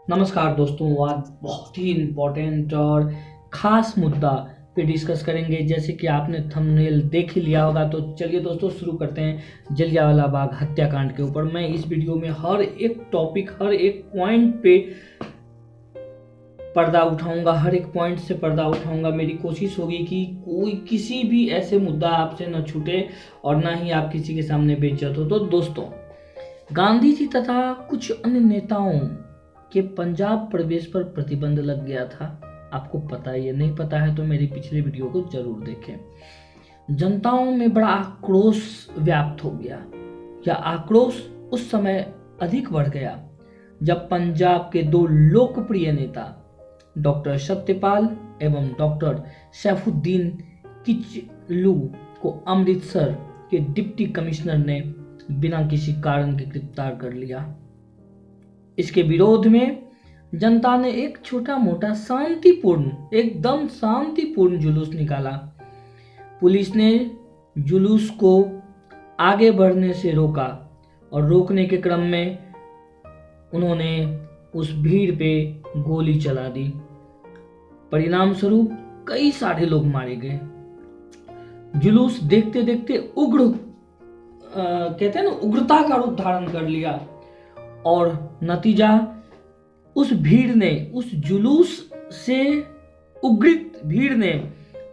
नमस्कार दोस्तों, आज बहुत ही इम्पोर्टेंट और ख़ास मुद्दा पे डिस्कस करेंगे। जैसे कि आपने थंबनेल देख ही लिया होगा, तो चलिए दोस्तों शुरू करते हैं जलियांवाला बाग हत्याकांड के ऊपर। मैं इस वीडियो में हर एक टॉपिक, हर एक पॉइंट पे पर्दा उठाऊंगा, हर एक पॉइंट से पर्दा उठाऊंगा। मेरी कोशिश होगी कि कोई किसी भी ऐसे मुद्दा आपसे न छूटे और ना ही आप किसी के सामने बेइज्जत हो। तो दोस्तों, गांधी जी तथा कुछ अन्य नेताओं के पंजाब प्रवेश पर प्रतिबंध लग गया था। आपको पता है, ये नहीं पता है तो मेरी पिछले वीडियो को जरूर देखें। जनताओं में बड़ा आक्रोश व्याप्त हो गया। यह आक्रोश उस समय अधिक बढ़ गया जब पंजाब के दो लोकप्रिय नेता डॉक्टर सत्यपाल एवं डॉक्टर सैफुद्दीन किचलू को अमृतसर के डिप्टी कमिश्नर ने बिना किसी कारण के गिरफ्तार कर लिया। इसके विरोध में जनता ने एक छोटा मोटा शांतिपूर्ण, एकदम शांतिपूर्ण जुलूस निकाला। पुलिस ने जुलूस को आगे बढ़ने से रोका और रोकने के क्रम में उन्होंने उस भीड़ पे गोली चला दी। परिणाम स्वरूप कई सारे लोग मारे गए। जुलूस देखते देखते कहते हैं ना, उग्रता का रूप धारण कर लिया और नतीजा उस भीड़ ने, उस जुलूस से उग्रित भीड़ ने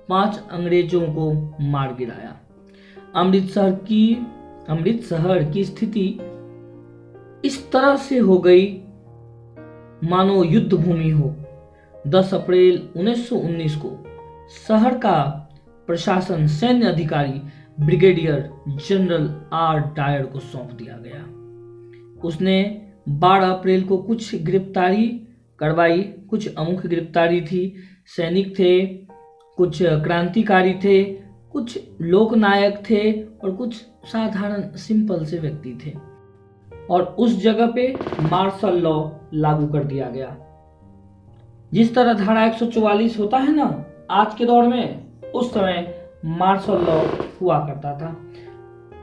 5 अंग्रेजों को मार गिराया। अमृतसर की स्थिति इस तरह से हो गई मानो युद्ध भूमि हो। 10 अप्रैल 1919 को शहर का प्रशासन सैन्य अधिकारी ब्रिगेडियर जनरल आर डायर को सौंप दिया गया। उसने 12 अप्रैल को कुछ गिरफ्तारी करवाई। कुछ अमुख्य गिरफ्तारी थी। सैनिक थे, कुछ क्रांतिकारी थे, कुछ लोकनायक थे और कुछ साधारण सिंपल से व्यक्ति थे। और उस जगह पे मार्शल लॉ लागू कर दिया गया। जिस तरह धारा 144 होता है ना आज के दौर में, उस समय मार्शल लॉ हुआ करता था।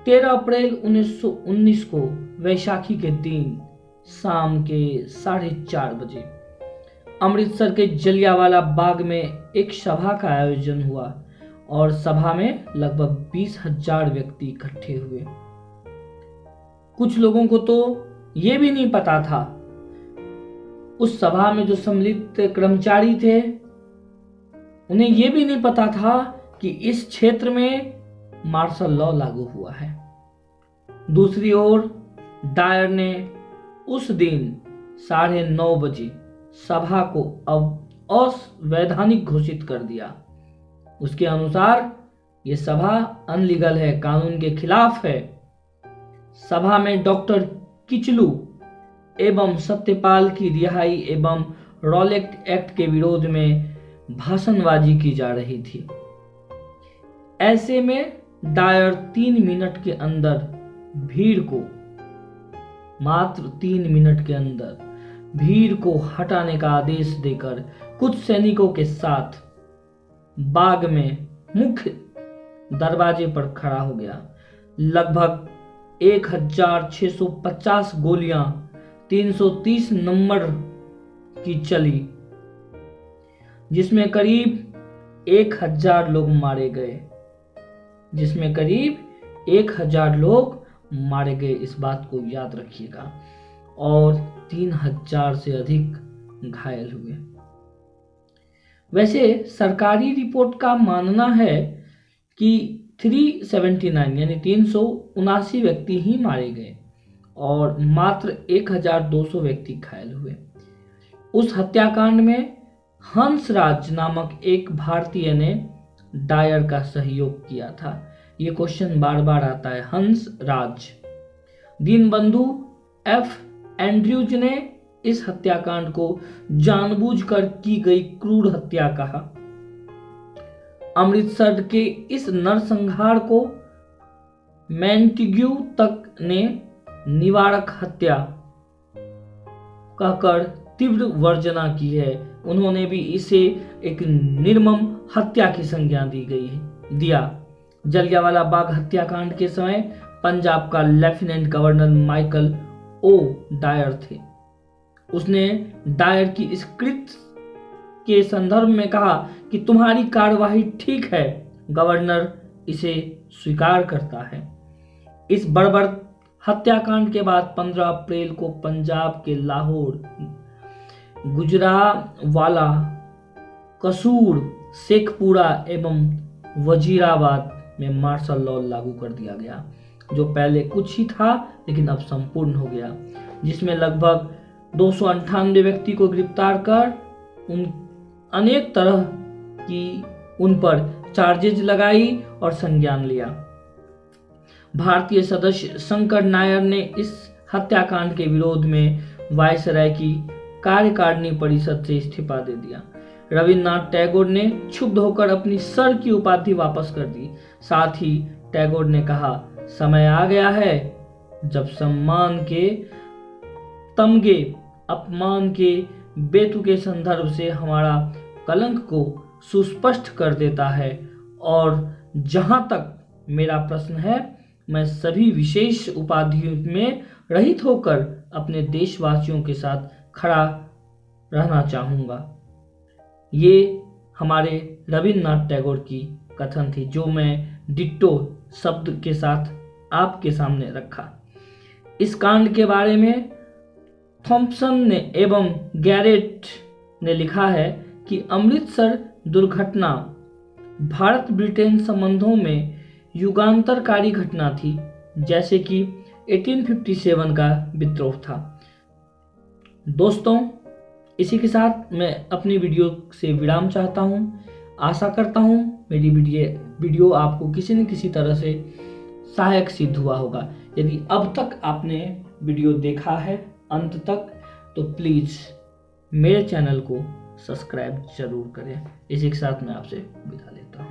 13 अप्रैल 1919 को वैशाखी के दिन शाम के 4:30 बजे अमृतसर के जलियांवाला बाग में एक सभा का आयोजन हुआ और सभा में लगभग 20,000 व्यक्ति इकट्ठे हुए। कुछ लोगों को तो ये भी नहीं पता था, उस सभा में जो सम्मिलित कर्मचारी थे उन्हें यह भी नहीं पता था कि इस क्षेत्र में मार्शल लॉ लागू हुआ है। दूसरी ओर डायर ने उस दिन 9:30 बजे सभा को अवैधानिक घोषित कर दिया। उसके अनुसार यह सभा अनलीगल है, कानून के खिलाफ है। सभा में डॉक्टर किचलू एवं सत्यपाल की रिहाई एवं रॉलेट एक्ट के विरोध में भाषणबाजी की जा रही थी। ऐसे में डायर 3 मिनट के अंदर भीड़ को, मात्र 3 मिनट के अंदर भीड़ को हटाने का आदेश देकर कुछ सैनिकों के साथ बाग में मुख्य दरवाजे पर खड़ा हो गया। लगभग 1650 गोलियां 330 नंबर की चली, जिसमें करीब 1000 लोग मारे गए। इस बात को याद रखिएगा। और 3000 से अधिक घायल हुए। वैसे सरकारी रिपोर्ट का मानना है कि 379 यानी 379 व्यक्ति ही मारे गए और मात्र 1200 व्यक्ति घायल हुए। उस हत्याकांड में हंसराज नामक एक भारतीय ने डायर का सहयोग किया था। ये क्वेश्चन बार बार आता है, हंसराज। दीनबंधु एफ एंड्रयूज ने इस हत्याकांड को जानबूझकर की गई क्रूर हत्या कहा। अमृतसर के इस नरसंहार को मैंटिग्यू तक ने निवारक हत्या कहकर तीव्र वर्जना की है। उन्होंने भी इसे एक निर्मम हत्या की संज्ञा दिया। जलियांवाला बाग हत्याकांड के समय पंजाब का lieutenant governor Michael O'Dwyer थे। उसने डायर की स्क्रिप्ट के संदर्भ में कहा कि तुम्हारी कार्यवाही ठीक है। गवर्नर इसे स्वीकार करता है। इस बर्बर हत्याकांड के बाद 15 अप्रैल को पंजाब के लाहौर, गुजरावाला, कसूर, शेखपुरा एवं वजीराबाद में मार्शल लॉ लागू कर दिया गया, जो पहले कुछ ही था लेकिन अब संपूर्ण हो गया, जिसमें लगभग 298 व्यक्ति को गिरफ्तार कर उन अनेक तरह की उन पर चार्जेज लगाई और संज्ञान लिया। भारतीय सदस्य शंकर नायर ने इस हत्याकांड के विरोध में वायसराय की कार्यकारिणी परिषद से इस्तीफा दे दिया। रविन्द्रनाथ टैगोर ने क्षुब्ध होकर अपनी सर की उपाधि वापस कर दी। साथ ही टैगोर ने कहा, समय आ गया है जब सम्मान के तमगे अपमान के बेतुके संदर्भ से हमारा कलंक को सुस्पष्ट कर देता है। और जहां तक मेरा प्रश्न है, मैं सभी विशेष उपाधियों में रहित होकर अपने देशवासियों के साथ खड़ा रहना चाहूँगा। ये हमारे रविन्द्रनाथ टैगोर की कथन थी, जो मैं डिट्टो शब्द के साथ आपके सामने रखा। इस कांड के बारे में थॉम्पसन ने एवं गैरेट ने लिखा है कि अमृतसर दुर्घटना भारत ब्रिटेन संबंधों में युगांतरकारी घटना थी, जैसे कि 1857 का विद्रोह था। दोस्तों, इसी के साथ मैं अपनी वीडियो से विराम चाहता हूं। आशा करता हूं मेरी वीडियो आपको किसी न किसी तरह से सहायक सिद्ध हुआ होगा। यदि अब तक आपने वीडियो देखा है अंत तक, तो प्लीज़ मेरे चैनल को सब्सक्राइब जरूर करें। इसी के साथ मैं आपसे विदा लेता हूँ।